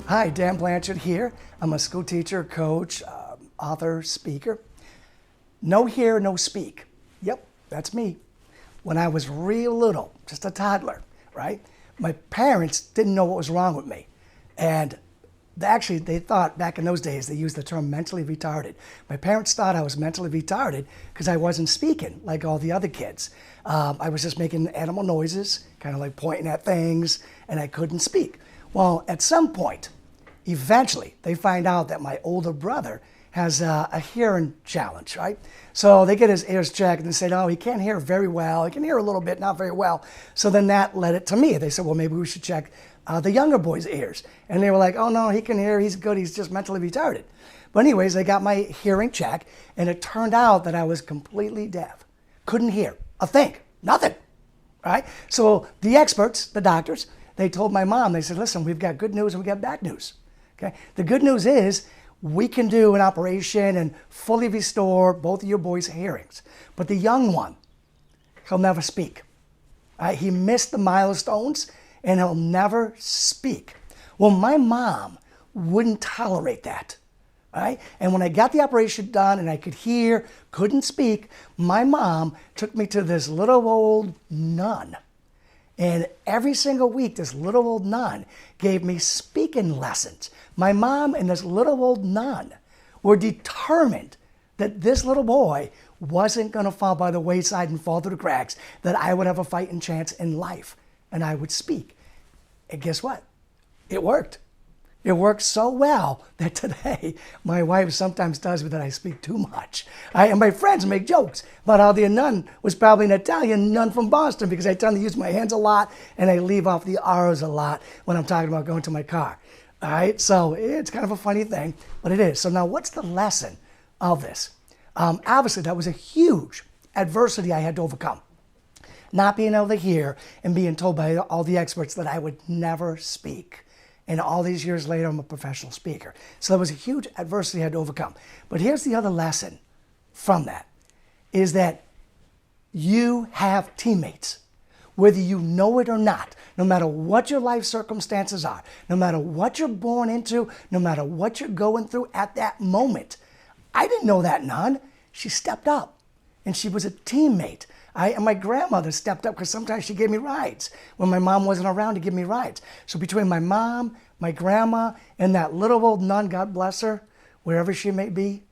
Hi, Dan Blanchard here. I'm a school teacher, coach, author, speaker. No hear, no speak. Yep, that's me. When I was real little, just a toddler, right? My parents didn't know what was wrong with me. And they thought back in those days, they used the term mentally retarded. My parents thought I was mentally retarded because I wasn't speaking like all the other kids. I was just making animal noises, kind of like pointing at things, and I couldn't speak. Well, at some point, eventually, they find out that my older brother has a hearing challenge, right? So they get his ears checked and they say, oh, he can't hear very well. He can hear a little bit, not very well. So then that led it to me. They said, well, maybe we should check the younger boy's ears. And they were like, oh, no, he can hear. He's good. He's just mentally retarded. But anyways, they got my hearing check, and it turned out that I was completely deaf. Couldn't hear a thing, nothing, right? So the experts, the doctors, they told my mom, they said, listen, we've got good news and we got bad news. Okay. The good news is we can do an operation and fully restore both of your boys' hearings. But the young one, he'll never speak. He missed the milestones and he'll never speak. Well, my mom wouldn't tolerate that. Right? And when I got the operation done and I could hear, couldn't speak, my mom took me to this little old nun. And every single week, this little old nun gave me speaking lessons. My mom and this little old nun were determined that this little boy wasn't going to fall by the wayside and fall through the cracks, that I would have a fighting chance in life and I would speak. And guess what? It worked. It worked so well that today my wife sometimes tells me that I speak too much. And my friends make jokes about how the nun was probably an Italian nun from Boston because I tend to use my hands a lot and I leave off the R's a lot when I'm talking about going to my car. All right, so it's kind of a funny thing, but it is. So now what's the lesson of this? Obviously, that was a huge adversity I had to overcome. Not being able to hear and being told by all the experts that I would never speak. And all these years later, I'm a professional speaker. So that was a huge adversity I had to overcome. But here's the other lesson from that, is that you have teammates. Whether you know it or not, no matter what your life circumstances are, no matter what you're born into, no matter what you're going through at that moment. I didn't know that nun. She stepped up, and she was a teammate. And my grandmother stepped up because sometimes she gave me rides when my mom wasn't around to give me rides. So between my mom, my grandma, and that little old nun, God bless her, wherever she may be,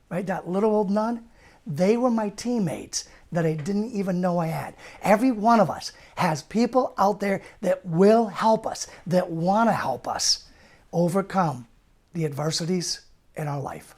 right, that little old nun, they were my teammates that I didn't even know I had. Every one of us has people out there that will help us, that want to help us overcome the adversities in our life.